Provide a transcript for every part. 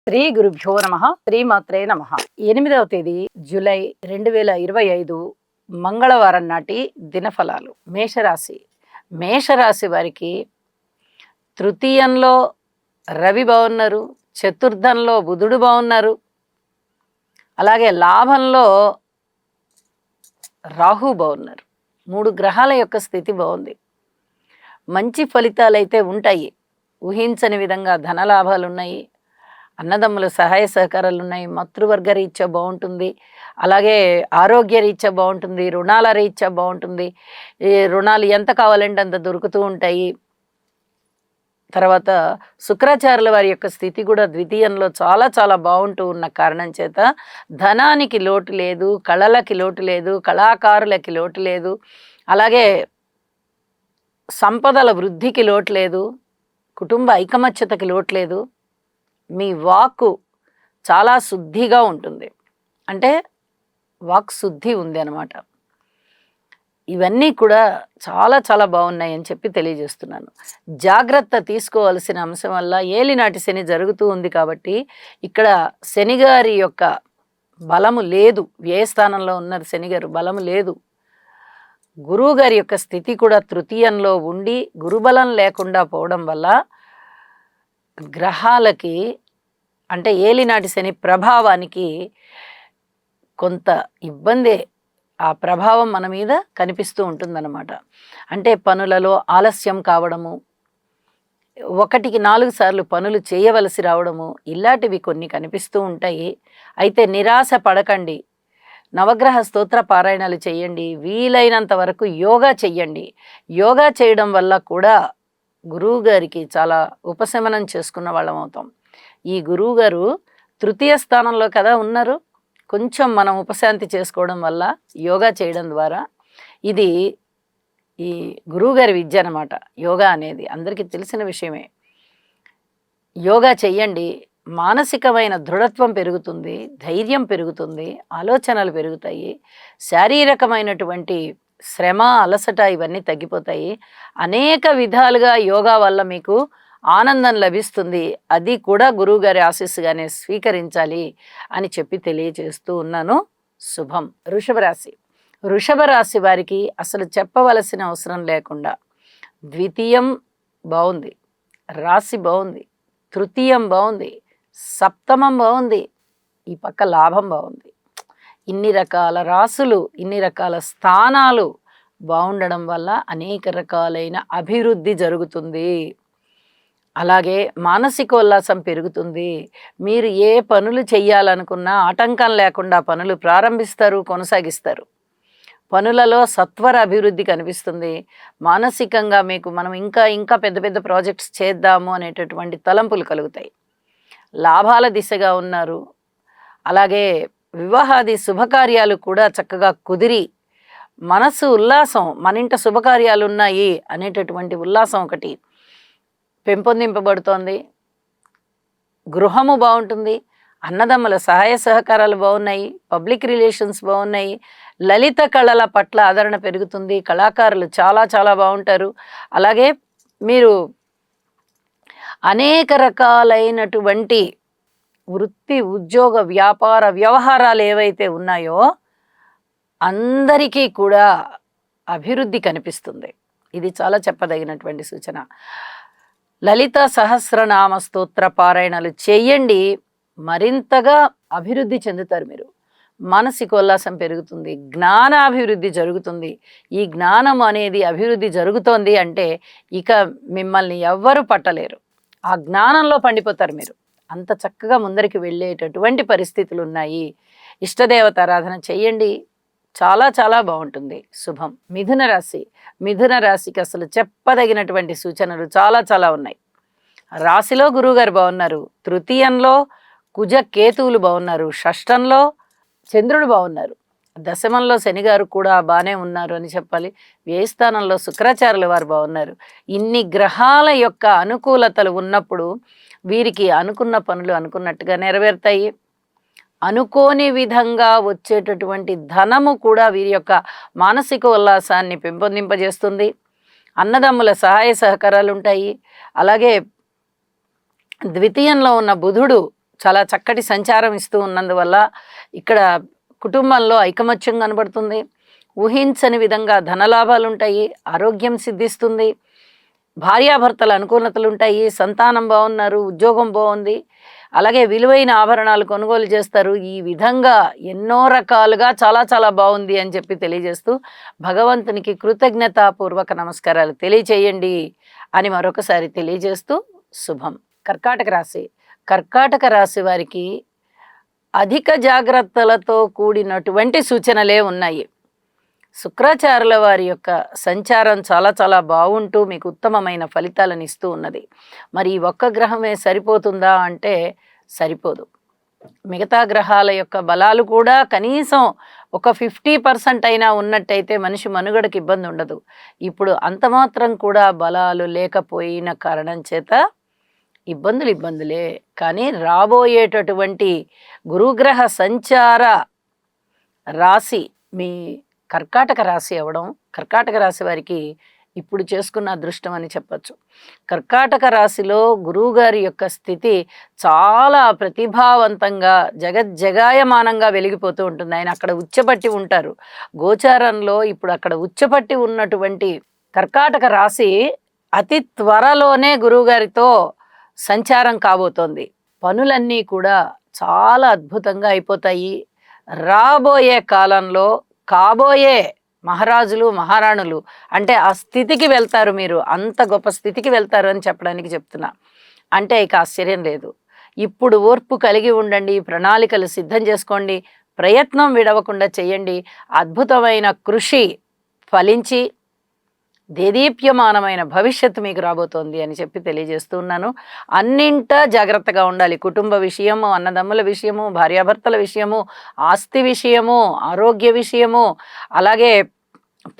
శ్రీ గురుభ్యో నమ. శ్రీమాత్రే నమ. 8వ తేదీ జూలై 2025 మంగళవారం నాటి దినఫలాలు. మేషరాశి. మేషరాశి వారికి తృతీయంలో రవి బాగున్నారు, చతుర్థంలో బుధుడు బాగున్నారు, అలాగే లాభంలో రాహు బాగున్నారు. 3 గ్రహాల యొక్క స్థితి బాగుంది. మంచి ఫలితాలు అయితే ఉంటాయి. ఊహించని విధంగా ధనలాభాలు ఉన్నాయి, అన్నదమ్ముల సహాయ సహకారాలు ఉన్నాయి, మాతృవర్గ రీత్యా బాగుంటుంది, అలాగే ఆరోగ్య రీత్యా బాగుంటుంది, రుణాల రీత్యా బాగుంటుంది. ఈ రుణాలు ఎంత కావాలంటే అంత దొరుకుతూ ఉంటాయి. తర్వాత శుక్రాచార్యుల వారి యొక్క స్థితి కూడా ద్వితీయంలో చాలా చాలా బాగుంటూ ఉన్న కారణం చేత ధనానికి లోటు లేదు, కళలకి లోటు లేదు, కళాకారులకి లోటు లేదు, అలాగే సంపదల వృద్ధికి లోటు లేదు, కుటుంబ ఐకమత్యతకి లోటు లేదు. మీ వాక్కు చాలా శుద్ధిగా ఉంటుంది, అంటే వాక్ శుద్ధి ఉంది అన్నమాట. ఇవన్నీ కూడా చాలా చాలా బాగున్నాయి అని చెప్పి తెలియజేస్తున్నాను. జాగ్రత్త తీసుకోవాల్సిన అంశం వల్ల ఏలినాటి శని జరుగుతూ ఉంది కాబట్టి ఇక్కడ శనిగారి యొక్క బలము లేదు. వ్యయస్థానంలో ఉన్నది శనిగారు, బలము లేదు. గురువుగారి యొక్క స్థితి కూడా తృతీయంలో ఉండి గురుబలం లేకుండా పోవడం వల్ల గ్రహాలకి అంటే ఏలినాటి శని ప్రభావానికి కొంత ఇబ్బందే, ఆ ప్రభావం మన మీద కనిపిస్తూ ఉంటుందన్నమాట. అంటే పనులలో ఆలస్యం కావడము, 1కి 4 సార్లు పనులు చేయవలసి రావడము, ఇలాంటివి కొన్ని కనిపిస్తూ ఉంటాయి. అయితే నిరాశ పడకండి. నవగ్రహ స్తోత్ర పారాయణాలు చేయండి, వీలైనంత వరకు యోగా చెయ్యండి. యోగా చేయడం వల్ల కూడా గురువు గారికి చాలా ఉపశమనం చేసుకున్న వాళ్ళం అవుతాం. ఈ గురువుగారు తృతీయ స్థానంలో కదా ఉన్నారు. కొంచెం మనం ఉపశాంతి చేసుకోవడం వల్ల యోగా చేయడం ద్వారా, ఇది ఈ గురువుగారి విద్య అన్నమాట. యోగా అనేది అందరికీ తెలిసిన విషయమే. యోగా చెయ్యండి, మానసికమైన దృఢత్వం పెరుగుతుంది, ధైర్యం పెరుగుతుంది, ఆలోచనలు పెరుగుతాయి, శారీరకమైనటువంటి శ్రమ అలసట ఇవన్నీ తగ్గిపోతాయి. అనేక విధాలుగా యోగా వల్ల మీకు ఆనందం లభిస్తుంది. అది కూడా గురువుగారి ఆశీస్సుగానే స్వీకరించాలి అని చెప్పి తెలియజేస్తూ ఉన్నాను. శుభం. వృషభ రాశి. వృషభ రాశి వారికి అసలు చెప్పవలసిన అవసరం లేకుండా ద్వితీయం బాగుంది, రాశి బాగుంది, తృతీయం బాగుంది, సప్తమం బాగుంది, ఈ పక్క లాభం బాగుంది. ఇన్ని రకాల రాసులు, ఇన్ని రకాల స్థానాలు బాగుండడం వల్ల అనేక రకాలైన అభివృద్ధి జరుగుతుంది. అలాగే మానసికోల్లాసం పెరుగుతుంది. మీరు ఏ పనులు చెయ్యాలనుకున్నా ఆటంకం లేకుండా పనులు ప్రారంభిస్తారు, కొనసాగిస్తారు. పనులలో సత్వర అభివృద్ధి కనిపిస్తుంది. మానసికంగా మీకు మనం ఇంకా ఇంకా పెద్ద పెద్ద ప్రాజెక్ట్స్ చేద్దాము అనేటటువంటి తలంపులు కలుగుతాయి. లాభాల దిశగా ఉన్నారు. అలాగే వివాహాది శుభకార్యాలు కూడా చక్కగా కుదిరి మనసు ఉల్లాసం, మన ఇంట శుభకార్యాలు ఉన్నాయి అనేటటువంటి ఉల్లాసం ఒకటి పెంపొందింపబడుతోంది. గృహము బాగుంటుంది, అన్నదమ్ముల సహాయ సహకారాలు బాగున్నాయి, పబ్లిక్ రిలేషన్స్ బాగున్నాయి, లలిత కళల పట్ల ఆదరణ పెరుగుతుంది, కళాకారులు చాలా చాలా బాగుంటారు. అలాగే మీరు అనేక రకాలైనటువంటి వృత్తి, ఉద్యోగ, వ్యాపార వ్యవహారాలు ఏవైతే ఉన్నాయో అందరికీ కూడా అభివృద్ధి కనిపిస్తుంది. ఇది చాలా చెప్పదగినటువంటి సూచన. లలిత సహస్రనామ స్తోత్ర పారాయణాలు చేయండి, మరింతగా అభివృద్ధి చెందుతారు. మీరు మానసికోల్లాసం పెరుగుతుంది, జ్ఞానాభివృద్ధి జరుగుతుంది. ఈ జ్ఞానం అనేది అభివృద్ధి జరుగుతోంది అంటే ఇక మిమ్మల్ని ఎవ్వరు పట్టలేరు. ఆ జ్ఞానంలో పండిపోతారు మీరు. అంత చక్కగా ముందరికి వెళ్ళేటటువంటి పరిస్థితులు ఉన్నాయి. ఇష్టదేవత ఆరాధన చెయ్యండి, చాలా చాలా బాగుంటుంది. శుభం. మిథున రాశి. మిథున రాశికి అసలు చెప్పదగినటువంటి సూచనలు చాలా చాలా ఉన్నాయి. రాశిలో గురువుగారు బాగున్నారు, తృతీయంలో కుజ కేతువులు బాగున్నారు, షష్టంలో చంద్రుడు బాగున్నారు, దశమంలో శనిగారు కూడా బాగానే ఉన్నారు అని చెప్పాలి. వ్యయస్థానంలో శుక్రాచార్యుల వారు బాగున్నారు. ఇన్ని గ్రహాల యొక్క అనుకూలతలు ఉన్నప్పుడు వీరికి అనుకున్న పనులు అనుకున్నట్టుగా నెరవేరుతాయి. అనుకోని విధంగా వచ్చేటటువంటి ధనము కూడా వీరి యొక్క మానసిక ఉల్లాసాన్ని పెంపొందింపజేస్తుంది. అన్నదమ్ముల సహాయ సహకారాలు ఉంటాయి. అలాగే ద్వితీయంలో ఉన్న బుధుడు చాలా చక్కటి సంచారం ఇస్తూ ఉన్నందువల్ల ఇక్కడ కుటుంబంలో ఐకమత్యం కనబడుతుంది. ఊహించని విధంగా ధనలాభాలు ఉంటాయి, ఆరోగ్యం సిద్ధిస్తుంది, భార్యాభర్తల అనుకూలతలు ఉంటాయి, సంతానం బాగున్నారు, ఉద్యోగం బాగుంది, అలాగే విలువైన ఆభరణాలు కొనుగోలు చేస్తారు. ఈ విధంగా ఎన్నో రకాలుగా చాలా చాలా బాగుంది అని చెప్పి తెలియజేస్తూ భగవంతునికి కృతజ్ఞతాపూర్వక నమస్కారాలు తెలియచేయండి అని మరొకసారి తెలియజేస్తూ శుభం. కర్కాటక రాశి. కర్కాటక రాశి వారికి అధిక జాగ్రత్తలతో కూడినటువంటి సూచనలే ఉన్నాయి. శుక్రాచార్యుల వారి యొక్క సంచారం చాలా చాలా బాగుంటూ మీకు ఉత్తమమైన ఫలితాలను ఇస్తూ ఉన్నది. మరి ఈ ఒక్క గ్రహమే సరిపోతుందా అంటే సరిపోదు. మిగతా గ్రహాల యొక్క బలాలు కూడా కనీసం ఒక 50% అయినా ఉన్నట్టయితే మనిషి మనుగడకి ఇబ్బంది ఉండదు. ఇప్పుడు అంత మాత్రం కూడా బలాలు లేకపోయిన కారణం చేత ఇబ్బందులే. కానీ రాబోయేటటువంటి గురుగ్రహ సంచార రాశి మీ కర్కాటక రాశి అవ్వడం కర్కాటక రాశి వారికి ఇప్పుడు చేసుకున్న అదృష్టం అని చెప్పచ్చు. కర్కాటక రాశిలో గురువుగారి యొక్క స్థితి చాలా ప్రతిభావంతంగా జగజ్జగాయమానంగా వెలిగిపోతూ ఉంటుంది. ఆయన అక్కడ ఉచ్చపట్టి ఉంటారు గోచారంలో. ఇప్పుడు అక్కడ ఉచ్చపట్టి ఉన్నటువంటి కర్కాటక రాశి అతి త్వరలోనే గురువుగారితో సంచారం కాబోతోంది. పనులన్నీ కూడా చాలా అద్భుతంగా అయిపోతాయి. రాబోయే కాలంలో కాబోయే మహారాజులు మహారాణులు అంటే ఆ స్థితికి వెళ్తారు. మీరు అంత గొప్ప స్థితికి వెళ్తారు అని చెప్పడానికి చెప్తున్నా. అంటే ఇక ఆశ్చర్యం లేదు. ఇప్పుడు ఓర్పు కలిగి ఉండండి, ప్రణాళికలు సిద్ధం చేసుకోండి, ప్రయత్నం విడవకుండా చేయండి. అద్భుతమైన కృషి ఫలించి దేదీప్యమానమైన భవిష్యత్తు మీకు రాబోతోంది అని చెప్పి తెలియజేస్తూ ఉన్నాను. అన్నింటా జాగ్రత్తగా ఉండాలి. కుటుంబ విషయము, అన్నదమ్ముల విషయము, భార్యాభర్తల విషయము, ఆస్తి విషయము, ఆరోగ్య విషయము, అలాగే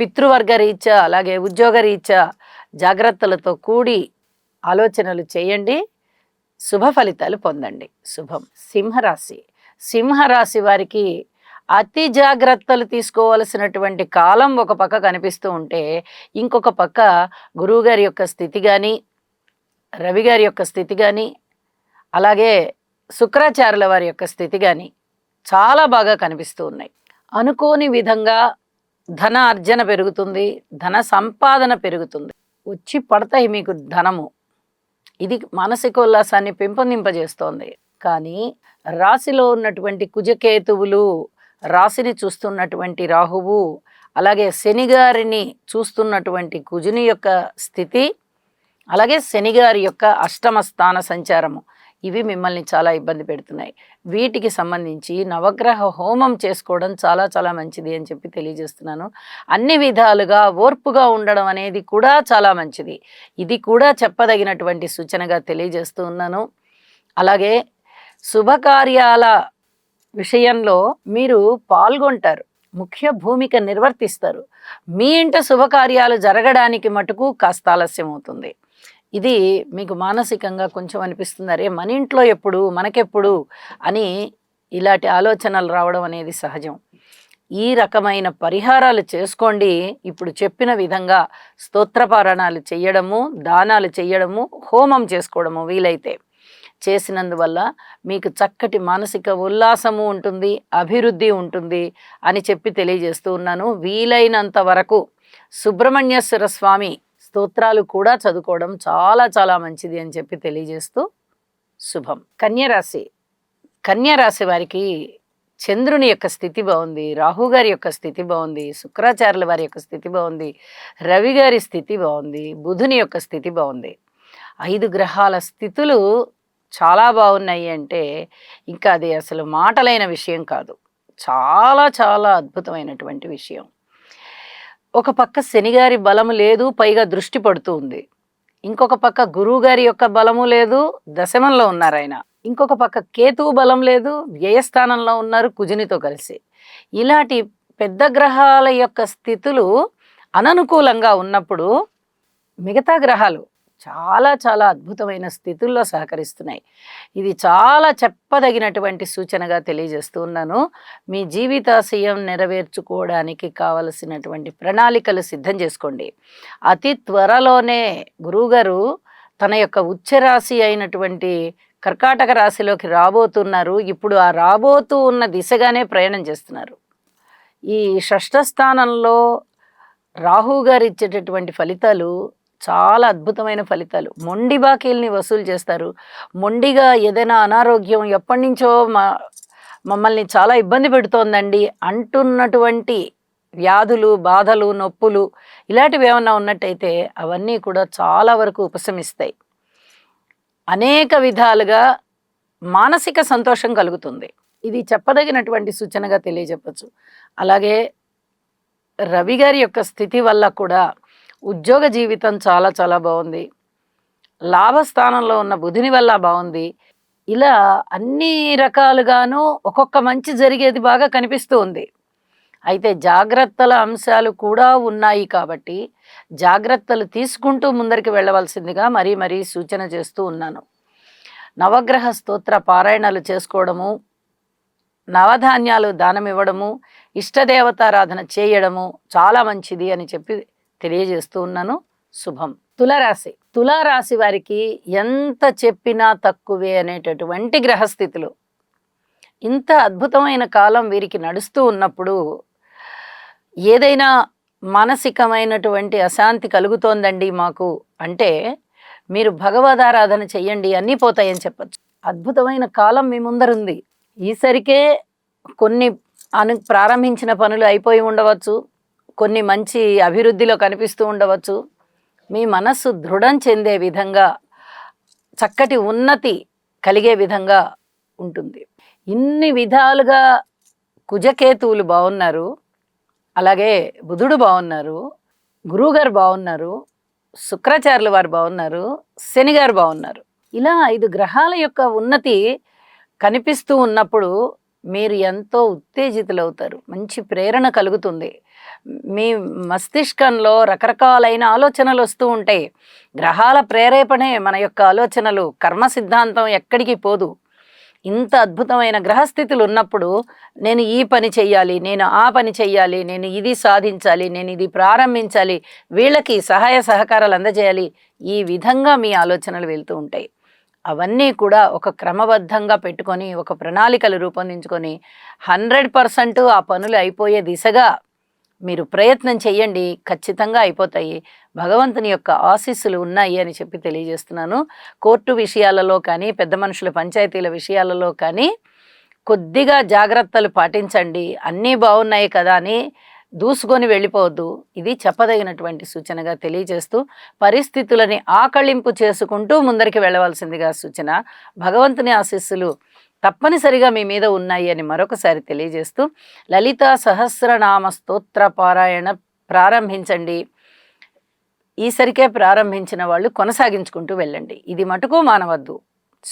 పితృవర్గ రీత్యా, అలాగే ఉద్యోగ రీత్యా జాగ్రత్తలతో కూడి ఆలోచనలు చేయండి. శుభ ఫలితాలు పొందండి. శుభం. సింహరాశి. సింహరాశి వారికి అతి జాగ్రత్తలు తీసుకోవాల్సినటువంటి కాలం ఒక పక్క కనిపిస్తూ ఉంటే, ఇంకొక పక్క గురువుగారి యొక్క స్థితి కానీ, రవి గారి యొక్క స్థితి కానీ, అలాగే శుక్రాచార్యుల వారి యొక్క స్థితి కానీ చాలా బాగా కనిపిస్తూ ఉన్నాయి. అనుకోని విధంగా ధన అర్జన పెరుగుతుంది, ధన సంపాదన పెరుగుతుంది, వచ్చి పడతాయి మీకు ధనము. ఇది మానసిక ఉల్లాసాన్ని పెంపొందింపజేస్తోంది. కానీ రాశిలో ఉన్నటువంటి కుజకేతువులు, రాశిని చూస్తున్నటువంటి రాహువు, అలాగే శనిగారిని చూస్తున్నటువంటి కుజుని యొక్క స్థితి, అలాగే శనిగారి యొక్క అష్టమ స్థాన సంచారము, ఇవి మిమ్మల్ని చాలా ఇబ్బంది పెడుతున్నాయి. వీటికి సంబంధించి నవగ్రహ హోమం చేసుకోవడం చాలా చాలా మంచిది అని చెప్పి తెలియజేస్తున్నాను. అన్ని విధాలుగా ఓర్పుగా ఉండడం అనేది కూడా చాలా మంచిది. ఇది కూడా చెప్పదగినటువంటి సూచనగా తెలియజేస్తూ ఉన్నాను. అలాగే శుభకార్యాల విషయంలో మీరు పాల్గొంటారు, ముఖ్య భూమిక నిర్వర్తిస్తారు. మీ ఇంట శుభకార్యాలు జరగడానికి మటుకు కాస్త ఆలస్యం అవుతుంది. ఇది మీకు మానసికంగా కొంచెం అనిపిస్తుంది, అరే మన ఇంట్లో ఎప్పుడు మనకెప్పుడు అని ఇలాంటి ఆలోచనలు రావడం అనేది సహజం. ఈ రకమైన పరిహారాలు చేసుకోండి. ఇప్పుడు చెప్పిన విధంగా స్తోత్రపారాయణాలు చేయడము, దానాలు చేయడము, హోమం చేసుకోవడము వీలైతే చేసినందువల్ల మీకు చక్కటి మానసిక ఉల్లాసము ఉంటుంది, అభివృద్ధి ఉంటుంది అని చెప్పి తెలియజేస్తూ ఉన్నాను. వీలైనంత వరకు సుబ్రహ్మణ్యేశ్వర స్వామి స్తోత్రాలు కూడా చదువుకోవడం చాలా చాలా మంచిది అని చెప్పి తెలియజేస్తూ శుభం. కన్యరాశి. కన్యరాశి వారికి చంద్రుని యొక్క స్థితి బాగుంది, రాహుగారి యొక్క స్థితి బాగుంది, శుక్రాచార్యుల వారి యొక్క స్థితి బాగుంది, రవి గారి స్థితి బాగుంది, బుధుని యొక్క స్థితి బాగుంది. 5 గ్రహాల స్థితులు చాలా బాగున్నాయి అంటే ఇంకా అది అసలు మాటలైన విషయం కాదు. చాలా చాలా అద్భుతమైనటువంటి విషయం. ఒక పక్క శనిగారి బలము లేదు, పైగా దృష్టి పడుతూ ఉంది. ఇంకొక పక్క గురువు గారి యొక్క బలము లేదు, దశమంలో ఉన్నారు ఆయన. ఇంకొక పక్క కేతువు బలం లేదు, వ్యయస్థానంలో ఉన్నారు కుజునితో కలిసి. ఇలాంటి పెద్ద గ్రహాల యొక్క స్థితులు అననుకూలంగా ఉన్నప్పుడు మిగతా గ్రహాలు చాలా చాలా అద్భుతమైన స్థితుల్లో సహకరిస్తున్నాయి. ఇది చాలా చెప్పదగినటువంటి సూచనగా తెలియజేస్తూ ఉన్నాను. మీ జీవితాశయం నెరవేర్చుకోవడానికి కావలసినటువంటి ప్రణాళికలు సిద్ధం చేసుకోండి. అతి త్వరలోనే గురువుగారు తన యొక్క ఉచ్చరాశి అయినటువంటి కర్కాటక రాశిలోకి రాబోతున్నారు. ఇప్పుడు ఆ రాబోతూ ఉన్న దిశగానే ప్రయాణం చేస్తున్నారు. ఈ షష్ఠ స్థానంలో రాహు గారు ఇచ్చేటటువంటి ఫలితాలు చాలా అద్భుతమైన ఫలితాలు. మొండి బాకీల్ని వసూలు చేస్తారు. మొండిగా ఏదైనా అనారోగ్యం ఎప్పటినుంచో మమ్మల్ని చాలా ఇబ్బంది పెడుతోందండి అంటున్నటువంటి వ్యాధులు, బాధలు, నొప్పులు ఇలాంటివి ఏమన్నా ఉన్నట్టయితే అవన్నీ కూడా చాలా వరకు ఉపశమిస్తాయి. అనేక విధాలుగా మానసిక సంతోషం కలుగుతుంది. ఇది చెప్పదగినటువంటి సూచనగా తెలియజెప్పచ్చు. అలాగే రవి గారి యొక్క స్థితి వల్ల కూడా ఉద్యోగ జీవితం చాలా చాలా బాగుంది. లాభస్థానంలో ఉన్న బుధుని వల్ల బాగుంది. ఇలా అన్ని రకాలుగాను ఒక్కొక్క మంచి జరిగేది బాగా కనిపిస్తూ ఉంది. అయితే జాగ్రత్తల అంశాలు కూడా ఉన్నాయి కాబట్టి జాగ్రత్తలు తీసుకుంటూ ముందరికి వెళ్ళవలసిందిగా మరీ మరీ సూచన చేస్తూ ఉన్నాను. నవగ్రహ స్తోత్ర పారాయణాలు చేసుకోవడము, నవధాన్యాలు దానం ఇవ్వడము, ఇష్టదేవతారాధన చేయడము చాలా మంచిది అని చెప్పి తెలియజేస్తూ ఉన్నాను. శుభం. తులారాశి. తులారాశి వారికి ఎంత చెప్పినా తక్కువే అనేటటువంటి గ్రహస్థితులు. ఇంత అద్భుతమైన కాలం వీరికి నడుస్తూ ఉన్నప్పుడు ఏదైనా మానసికమైనటువంటి అశాంతి కలుగుతోందండి మాకు అంటే మీరు భగవదారాధన చెయ్యండి, అన్నీ పోతాయని చెప్పచ్చు. అద్భుతమైన కాలం మీ ముందరుంది. ఈసరికే కొన్ని ప్రారంభించిన పనులు అయిపోయి ఉండవచ్చు, కొన్ని మంచి అభివృద్ధిలో కనిపిస్తూ ఉండవచ్చు. మీ మనస్సు దృఢం చెందే విధంగా, చక్కటి ఉన్నతి కలిగే విధంగా ఉంటుంది. ఇన్ని విధాలుగా కుజకేతువులు బాగున్నారు, అలాగే బుధుడు బాగున్నారు, గురువుగారు బాగున్నారు, శుక్రాచార్యుల వారు బాగున్నారు, శనిగారు బాగున్నారు. ఇలా 5 గ్రహాల యొక్క ఉన్నతి కనిపిస్తూ ఉన్నప్పుడు మీరు ఎంతో ఉత్తేజితులవుతారు. మంచి ప్రేరణ కలుగుతుంది. మీ మస్తిష్కంలో రకరకాలైన ఆలోచనలు వస్తూ ఉంటాయి. గ్రహాల ప్రేరేపణే మన యొక్క ఆలోచనలు. కర్మ సిద్ధాంతం ఎక్కడికి పోదు. ఇంత అద్భుతమైన గ్రహస్థితులు ఉన్నప్పుడు నేను ఈ పని చెయ్యాలి, నేను ఆ పని చెయ్యాలి, నేను ఇది సాధించాలి, నేను ఇది ప్రారంభించాలి, వీళ్ళకి సహాయ సహకారాలు అందజేయాలి, ఈ విధంగా మీ ఆలోచనలు వెళ్తూ ఉంటాయి. అవన్నీ కూడా ఒక క్రమబద్ధంగా పెట్టుకొని ఒక ప్రణాళికలు రూపొందించుకొని 100% ఆ పనులు అయిపోయే దిశగా మీరు ప్రయత్నం చెయ్యండి. ఖచ్చితంగా అయిపోతాయి. భగవంతుని యొక్క ఆశీస్సులు ఉన్నాయి అని చెప్పి తెలియజేస్తున్నాను. కోర్టు విషయాలలో కానీ, పెద్ద మనుషుల పంచాయతీల విషయాలలో కానీ కొద్దిగా జాగ్రత్తలు పాటించండి. అన్నీ బాగున్నాయి కదా అని దూసుకొని వెళ్ళిపోవద్దు. ఇది చెప్పదగినటువంటి సూచనగా తెలియజేస్తూ పరిస్థితులని ఆకళింపు చేసుకుంటూ ముందరికి వెళ్ళవలసిందిగా సూచన. భగవంతుని ఆశీస్సులు తప్పనిసరిగా మీ మీద ఉన్నాయి అని మరొకసారి తెలియజేస్తూ లలితా సహస్రనామ స్తోత్ర పారాయణ ప్రారంభించండి. ఈసరికే ప్రారంభించిన వాళ్ళు కొనసాగించుకుంటూ వెళ్ళండి. ఇది మటుకు మానవద్దు.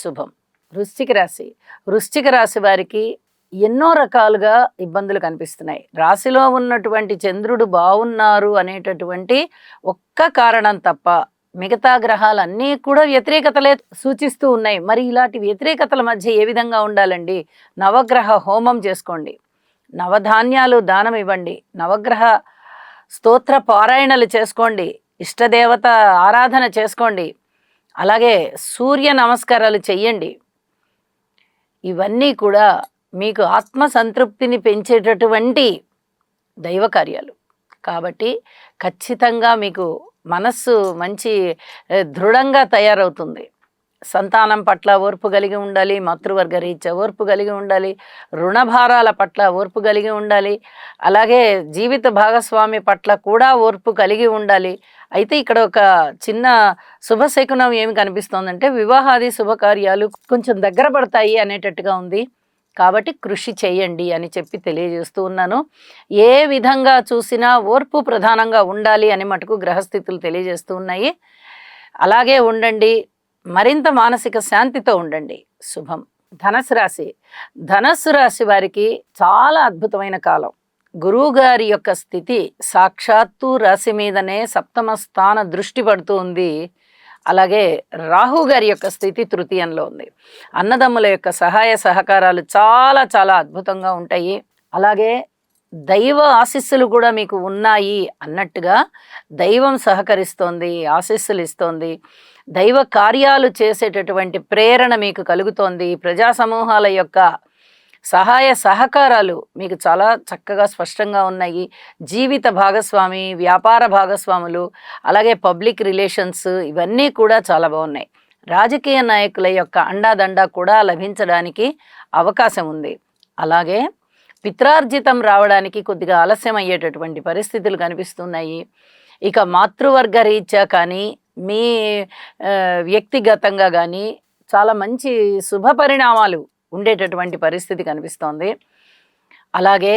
శుభం. వృశ్చిక రాశి. వృశ్చిక రాశి వారికి ఎన్నో రకాలుగా ఇబ్బందులు కనిపిస్తున్నాయి. రాశిలో ఉన్నటువంటి చంద్రుడు బాగున్నారు అనేటటువంటి ఒక్క కారణం తప్ప మిగతా గ్రహాలన్నీ కూడా వ్యతిరేకతలే సూచిస్తూ ఉన్నాయి. మరి ఇలాంటి వ్యతిరేకతల మధ్య ఏ విధంగా ఉండాలండి? నవగ్రహ హోమం చేసుకోండి, నవధాన్యాలు దానం ఇవ్వండి, నవగ్రహ స్తోత్ర పారాయణలు చేసుకోండి, ఇష్టదేవత ఆరాధన చేసుకోండి, అలాగే సూర్య నమస్కారాలు చెయ్యండి. ఇవన్నీ కూడా మీకు ఆత్మ సంతృప్తిని పెంచేటటువంటి దైవ కార్యాలు కాబట్టి ఖచ్చితంగా మీకు మనస్సు మంచి దృఢంగా తయారవుతుంది. సంతానం పట్ల ఓర్పు కలిగి ఉండాలి, మాతృవర్గ రీత్యా ఓర్పు కలిగి ఉండాలి, రుణభారాల పట్ల ఓర్పు కలిగి ఉండాలి, అలాగే జీవిత భాగస్వామి పట్ల కూడా ఓర్పు కలిగి ఉండాలి. అయితే ఇక్కడ ఒక చిన్న శుభశకునం ఏమి కనిపిస్తోందంటే వివాహాది శుభకార్యాలు కొంచెం దగ్గర పడతాయి అనేటట్టుగా ఉంది. కాబట్టి కృషి చేయండి అని చెప్పి తెలియజేస్తూ ఉన్నాను. ఏ విధంగా చూసినా ఓర్పు ప్రధానంగా ఉండాలి అని మటుకు గ్రహస్థితులు తెలియజేస్తూ ఉన్నాయి. అలాగే ఉండండి, మరింత మానసిక శాంతితో ఉండండి. శుభం. ధనస్సు రాశి. ధనస్సు రాశి వారికి చాలా అద్భుతమైన కాలం. గురువు గారి యొక్క స్థితి సాక్షాత్తు రాశి మీదనే సప్తమ స్థాన దృష్టి పడుతూ ఉంది. అలాగే రాహు గారి యొక్క స్థితి తృతీయంలో ఉంది. అన్నదమ్ముల యొక్క సహాయ సహకారాలు చాలా చాలా అద్భుతంగా ఉంటాయి. అలాగే దైవ ఆశీస్సులు కూడా మీకు ఉన్నాయి అన్నట్టుగా దైవం సహకరిస్తోంది, ఆశీస్సులు ఇస్తోంది. దైవ కార్యాలు చేసేటటువంటి ప్రేరణ మీకు కలుగుతోంది. ప్రజా సమూహాల యొక్క సహాయ సహకారాలు మీకు చాలా చక్కగా స్పష్టంగా ఉన్నాయి. జీవిత భాగస్వామి, వ్యాపార భాగస్వాములు, అలాగే పబ్లిక్ రిలేషన్స్ ఇవన్నీ కూడా చాలా బాగున్నాయి. రాజకీయ నాయకుల యొక్క అండాదండ కూడా లభించడానికి అవకాశం ఉంది. అలాగే పిత్రార్జితం రావడానికి కొద్దిగా ఆలస్యం అయ్యేటటువంటి పరిస్థితులు కనిపిస్తున్నాయి. ఇక మాతృవర్గ రీత్యా కానీ మీ వ్యక్తిగతంగా కానీ చాలా మంచి శుభ పరిణామాలు ఉండేటటువంటి పరిస్థితి కనిపిస్తోంది. అలాగే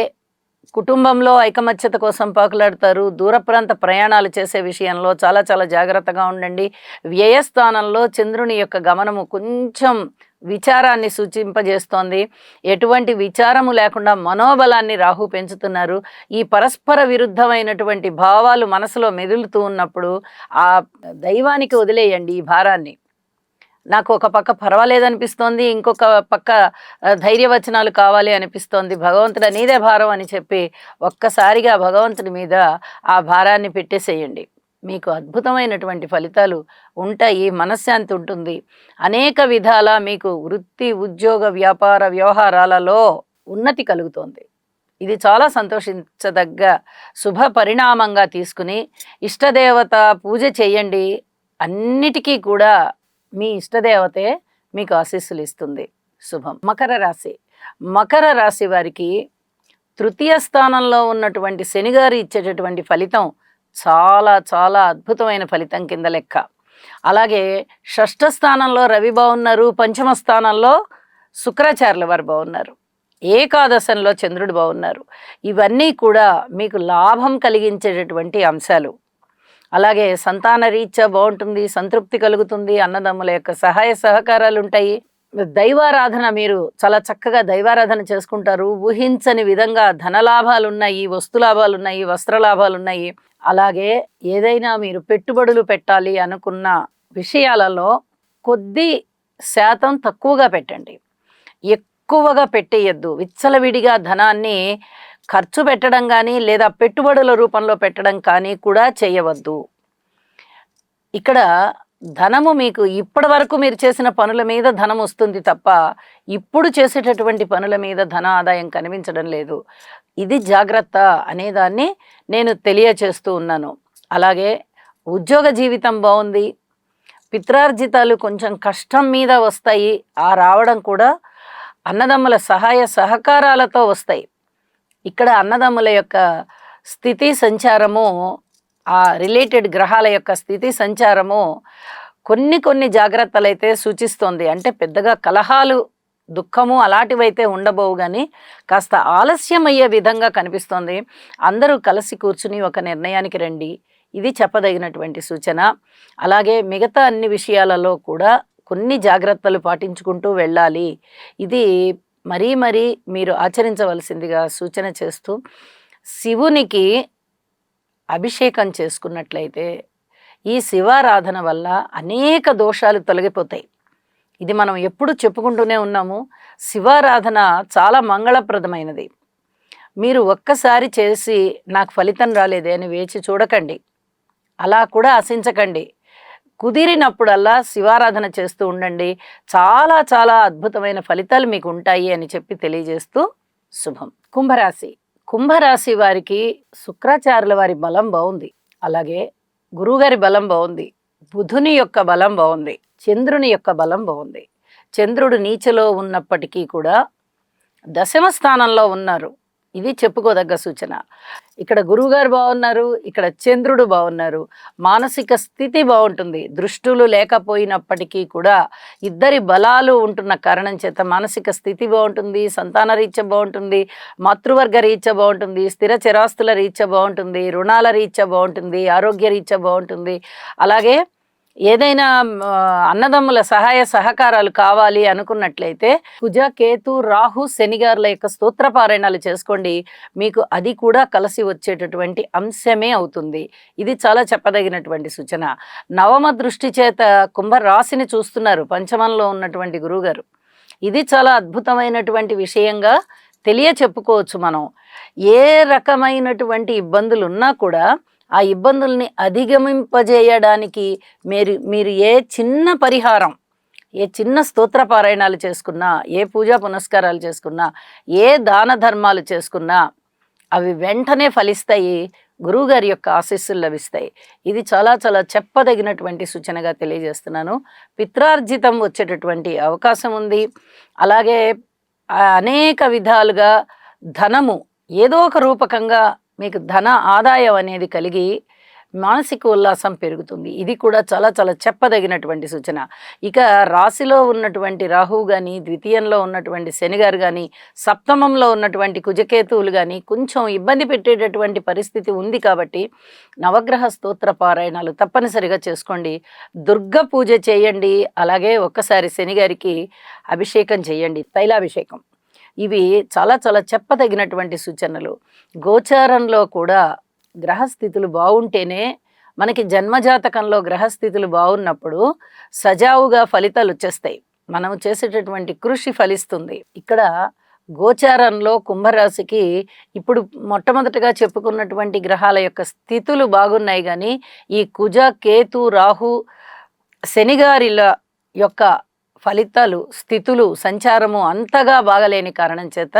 కుటుంబంలో ఐకమత్యత కోసం పాకులాడతారు. దూర ప్రాంత ప్రయాణాలు చేసే విషయంలో చాలా చాలా జాగ్రత్తగా ఉండండి. వ్యయస్థానంలో చంద్రుని యొక్క గమనము కొంచెం విచారాన్ని సూచింపజేస్తోంది. ఎటువంటి విచారము లేకుండా మనోబలాన్ని రాహు పెంచుతున్నారు. ఈ పరస్పర విరుద్ధమైనటువంటి భావాలు మనసులో మెదులుతూ ఉన్నప్పుడు ఆ దైవానికి వదిలేయండి ఈ భారాన్ని. నాకు ఒక పక్క పర్వాలేదనిపిస్తోంది, ఇంకొక పక్క ధైర్యవచనాలు కావాలి అనిపిస్తోంది. భగవంతుడా నీదే భారం అని చెప్పి ఒక్కసారిగా భగవంతుడి మీద ఆ భారాన్ని పెట్టేసేయండి. మీకు అద్భుతమైనటువంటి ఫలితాలు ఉంటాయి. మనశ్శాంతి ఉంటుంది. అనేక విధాల మీకు వృత్తి, ఉద్యోగ, వ్యాపార వ్యవహారాలలో ఉన్నతి కలుగుతోంది. ఇది చాలా సంతోషించదగ్గ శుభ పరిణామంగా తీసుకుని ఇష్టదేవత పూజ చేయండి. అన్నిటికీ కూడా మీ ఇష్టదేవతే మీకు ఆశీస్సులు ఇస్తుంది. శుభం. మకర రాశి. మకర రాశి వారికి తృతీయ స్థానంలో ఉన్నటువంటి శనిగారు ఇచ్చేటటువంటి ఫలితం చాలా చాలా అద్భుతమైన ఫలితం కింద లెక్క. అలాగే షష్ఠ స్థానంలో రవి బాగున్నారు, పంచమ స్థానంలో శుక్రాచార్యుల వారు బాగున్నారు, ఏకాదశంలో చంద్రుడు బాగున్నారు. ఇవన్నీ కూడా మీకు లాభం కలిగించేటటువంటి అంశాలు. అలాగే సంతాన రీత్యా బాగుంటుంది, సంతృప్తి కలుగుతుంది, అన్నదమ్ముల యొక్క సహాయ సహకారాలు ఉంటాయి. దైవారాధన మీరు చాలా చక్కగా దైవారాధన చేసుకుంటారు. ఊహించని విధంగా ధనలాభాలు ఉన్నాయి, వస్తులాభాలు ఉన్నాయి, వస్త్రలాభాలు ఉన్నాయి. అలాగే ఏదైనా మీరు పెట్టుబడులు పెట్టాలి అనుకున్న విషయాలలో కొద్ది శాతం తక్కువగా పెట్టండి, ఎక్కువగా పెట్టేయద్దు. విచ్చలవిడిగా ధనాన్ని ఖర్చు పెట్టడం కానీ లేదా పెట్టుబడుల రూపంలో పెట్టడం కానీ కూడా చేయవద్దు. ఇక్కడ ధనము మీకు ఇప్పటి వరకు మీరు చేసిన పనుల మీద ధనం వస్తుంది తప్ప ఇప్పుడు చేసేటటువంటి పనుల మీద ధన ఆదాయం కనిపించడం లేదు. ఇది జాగ్రత్త అనేదాన్ని నేను తెలియచేస్తూ ఉన్నాను. అలాగే ఉద్యోగ జీవితం బాగుంది. పిత్రార్జితాలు కొంచెం కష్టం మీద వస్తాయి. ఆ రావడం కూడా అన్నదమ్ముల సహాయ సహకారాలతో వస్తాయి. ఇక్కడ అన్నదమ్ముల యొక్క స్థితి సంచారము, ఆ రిలేటెడ్ గ్రహాల యొక్క స్థితి సంచారము కొన్ని జాగ్రత్తలు అయితే సూచిస్తోంది. అంటే పెద్దగా కలహాలు, దుఃఖము అలాంటివైతే ఉండబోవు, కానీ కాస్త ఆలస్యం అయ్యే విధంగా కనిపిస్తోంది. అందరూ కలిసి కూర్చుని ఒక నిర్ణయానికి రండి, ఇది చెప్పదగినటువంటి సూచన. అలాగే మిగతా అన్ని విషయాలలో కూడా కొన్ని జాగ్రత్తలు పాటించుకుంటూ వెళ్ళాలి. ఇది మరీ మీరు ఆచరించవలసిందిగా సూచన చేస్తూ, శివునికి అభిషేకం చేసుకున్నట్లయితే ఈ శివారాధన వల్ల అనేక దోషాలు తొలగిపోతాయి. ఇది మనం ఎప్పుడు చెప్పుకుంటూనే ఉన్నాము. శివారాధన చాలా మంగళప్రదమైనది. మీరు ఒక్కసారి చేసి నాకు ఫలితం రాలేదే అని వేచి చూడకండి, అలా కూడా ఆశించకండి. కుదిరినప్పుడల్లా శివారాధన చేస్తూ ఉండండి. చాలా చాలా అద్భుతమైన ఫలితాలు మీకు ఉంటాయి అని చెప్పి తెలియజేస్తూ శుభం. కుంభరాశి. కుంభరాశి వారికి శుక్రాచార్యుల వారి బలం బాగుంది, అలాగే గురువుగారి బలం బాగుంది, బుధుని యొక్క బలం బాగుంది, చంద్రుని యొక్క బలం బాగుంది. చంద్రుడు నీచలో ఉన్నప్పటికీ కూడా దశమ స్థానంలో ఉన్నారు. ఇది చెప్పుకోదగ్గ సూచన. ఇక్కడ గురువుగారు బాగున్నారు, ఇక్కడ చంద్రుడు బాగున్నారు. మానసిక స్థితి బాగుంటుంది. దృష్టులు లేకపోయినప్పటికీ కూడా ఇద్దరి బలాలు ఉంటున్న కారణం చేత మానసిక స్థితి బాగుంటుంది, సంతాన రీత్యా బాగుంటుంది, మాతృవర్గ రీత్యా బాగుంటుంది, స్థిర చిరాస్తుల రీత్యా బాగుంటుంది, రుణాల రీత్యా బాగుంటుంది, ఆరోగ్య రీత్యా బాగుంటుంది. అలాగే ఏదైనా అన్నదమ్ముల సహాయ సహకారాలు కావాలి అనుకున్నట్లయితే కుజ, కేతు, రాహు, శనిగారుల యొక్క స్తోత్రపారాయణాలు చేసుకోండి. మీకు అది కూడా కలిసి వచ్చేటటువంటి అంశమే అవుతుంది. ఇది చాలా చెప్పదగినటువంటి సూచన. నవమ దృష్టి చేత కుంభరాశిని చూస్తున్నారు పంచమంలో ఉన్నటువంటి గురువుగారు. ఇది చాలా అద్భుతమైనటువంటి విషయంగా తెలియ చెప్పుకోవచ్చు మనం. ఏ రకమైనటువంటి ఇబ్బందులు ఉన్నా కూడా ఆ ఇబ్బందుల్ని అధిగమింపజేయడానికి మీరు ఏ చిన్న పరిహారం, ఏ చిన్న స్తోత్ర పారాయణాలు చేసుకున్నా, ఏ పూజా పునస్కారాలు చేసుకున్నా, ఏ దాన ధర్మాలు చేసుకున్నా అవి వెంటనే ఫలిస్తాయి. గురువుగారి యొక్క ఆశీస్సులు లభిస్తాయి. ఇది చాలా చాలా చెప్పదగినటువంటి సూచనగా తెలియజేస్తున్నాను. పిత్రార్జితం వచ్చేటటువంటి అవకాశం ఉంది. అలాగే అనేక విధాలుగా ధనము ఏదో ఒక రూపకంగా మీకు ధన ఆదాయం అనేది కలిగి మానసిక ఉల్లాసం పెరుగుతుంది. ఇది కూడా చాలా చాలా చెప్పదగినటువంటి సూచన. ఇక రాశిలో ఉన్నటువంటి రాహువు కానీ, ద్వితీయంలో ఉన్నటువంటి శనిగారు కానీ, సప్తమంలో ఉన్నటువంటి కుజకేతువులు కానీ కొంచెం ఇబ్బంది పెట్టేటటువంటి పరిస్థితి ఉంది. కాబట్టి నవగ్రహ స్తోత్ర పారాయణాలు తప్పనిసరిగా చేసుకోండి. దుర్గ పూజ చేయండి. అలాగే ఒక్కసారి శనిగారికి అభిషేకం చేయండి, తైలాభిషేకం. ఇవి చాలా చాలా చెప్పదగినటువంటి సూచనలు. గోచారంలో కూడా గ్రహస్థితులు బాగుంటేనే, మనకి జన్మజాతకంలో గ్రహస్థితులు బాగున్నప్పుడు సజావుగా ఫలితాలు వచ్చేస్తాయి. మనం చేసేటటువంటి కృషి ఫలిస్తుంది. ఇక్కడ గోచారంలో కుంభరాశికి ఇప్పుడు మొట్టమొదటిగా చెప్పుకున్నటువంటి గ్రహాల యొక్క స్థితులు బాగున్నాయి. కానీ ఈ కుజ, కేతు, రాహు, శనిగారిల యొక్క ఫలితాలు, స్థితులు, సంచారము అంతగా బాగలేని కారణం చేత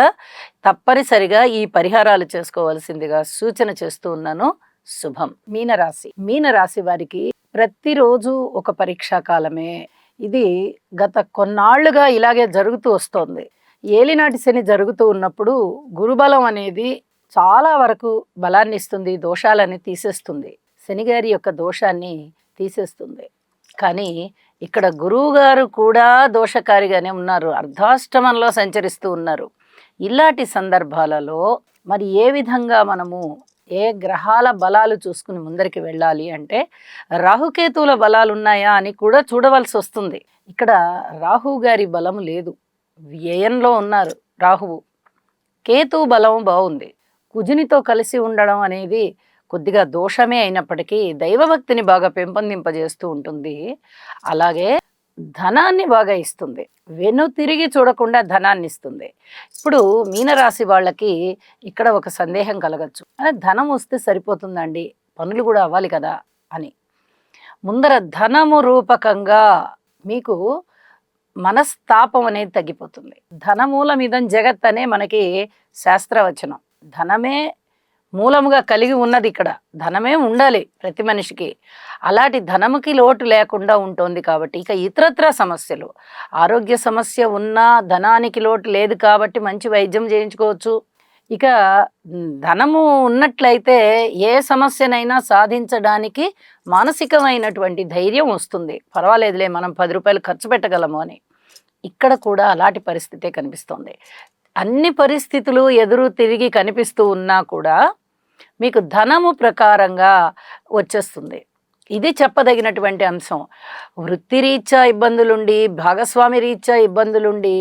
తప్పనిసరిగా ఈ పరిహారాలు చేసుకోవాల్సిందిగా సూచన చేస్తూ ఉన్నాను. శుభం. మీనరాశి వారికి ప్రతిరోజు ఒక పరీక్షా కాలమే. ఇది గత కొన్నాళ్లుగా ఇలాగే జరుగుతూ వస్తోంది. ఏలినాటి శని జరుగుతూ ఉన్నప్పుడు గురుబలం అనేది చాలా వరకు బలాన్ని ఇస్తుంది, దోషాలని తీసేస్తుంది. శనిగారి యొక్క దోషాన్ని తీసేస్తుంది. కానీ ఇక్కడ గురువు గారు కూడా దోషకారిగానే ఉన్నారు, అర్ధాష్టమంలో సంచరిస్తూ ఉన్నారు. ఇలాంటి సందర్భాలలో మరి ఏ విధంగా మనము ఏ గ్రహాల బలాలు చూసుకుని ముందరికి వెళ్ళాలి అంటే, రాహుకేతువుల బలాలు ఉన్నాయా అని కూడా చూడవలసి వస్తుంది. ఇక్కడ రాహువు గారి బలము లేదు, వ్యయంలో ఉన్నారు రాహువు. కేతు బలం బాగుంది. కుజునితో కలిసి ఉండడం అనేది కొద్దిగా దోషమే అయినప్పటికీ దైవభక్తిని బాగా పెంపొందింపజేస్తూ ఉంటుంది. అలాగే ధనాన్ని బాగా ఇస్తుంది, వెను తిరిగి చూడకుండా ధనాన్ని ఇస్తుంది. ఇప్పుడు మీనరాశి వాళ్ళకి ఇక్కడ ఒక సందేహం కలగచ్చు, ధనం వస్తే సరిపోతుందండి, పనులు కూడా అవ్వాలి కదా అని. ముందర ధనము రూపకంగా మీకు మనస్తాపం అనేది తగ్గిపోతుంది. ధనమూలమిదం జగత్ అనే మనకి శాస్త్రవచనం. ధనమే మూలముగా కలిగి ఉన్నది. ఇక్కడ ధనమే ఉండాలి ప్రతి మనిషికి. అలాంటి ధనముకి లోటు లేకుండా ఉంటుంది. కాబట్టి ఇక ఇతరత్ర సమస్యలు, ఆరోగ్య సమస్య ఉన్నా ధనానికి లోటు లేదు కాబట్టి మంచి వైద్యం చేయించుకోవచ్చు. ఇక ధనము ఉన్నట్లయితే ఏ సమస్యనైనా సాధించడానికి మానసికమైనటువంటి ధైర్యం వస్తుంది. పర్వాలేదులే, మనం 10 రూపాయలు ఖర్చు పెట్టగలము అని. ఇక్కడ కూడా అలాంటి పరిస్థితే కనిపిస్తోంది. అన్ని పరిస్థితులు ఎదురు తిరిగి కనిపిస్తూ ఉన్నా కూడా మీకు ధనము ప్రకారంగా వచ్చేస్తుంది. ఇది చెప్పదగినటువంటి అంశం. వృత్తి రీత్యా ఇబ్బందులుండి, భాగస్వామి రీత్యా ఇబ్బందులుండి,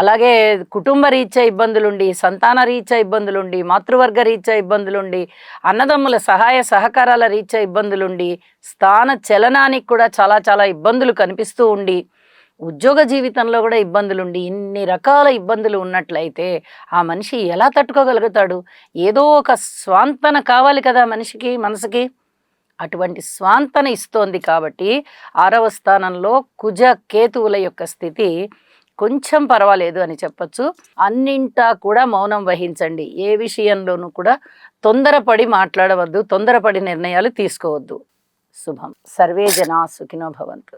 అలాగే కుటుంబ రీత్యా ఇబ్బందులుండి, సంతాన రీత్యా ఇబ్బందులుండి, మాతృవర్గ రీత్యా ఇబ్బందులుండి, అన్నదమ్ముల సహాయ సహకారాల రీత్యా ఇబ్బందులుండి, స్థాన చలనానికి కూడా చాలా చాలా ఇబ్బందులు కనిపిస్తూ ఉండి, ఉద్యోగ జీవితంలో కూడా ఇబ్బందులుండి, ఇన్ని రకాల ఇబ్బందులు ఉన్నట్లయితే ఆ మనిషి ఎలా తట్టుకోగలుగుతాడు? ఏదో ఒక స్వాంతన కావాలి కదా మనిషికి, మనసుకి. అటువంటి స్వాంతన ఇస్తోంది. కాబట్టి 6వ స్థానంలో కుజ కేతువుల యొక్క స్థితి కొంచెం పర్వాలేదు అని చెప్పచ్చు. అన్నింటా కూడా మౌనం వహించండి. ఏ విషయంలోనూ కూడా తొందరపడి మాట్లాడవద్దు, తొందరపడి నిర్ణయాలు తీసుకోవద్దు. శుభం. సర్వే జనా సుఖినో భవంతు.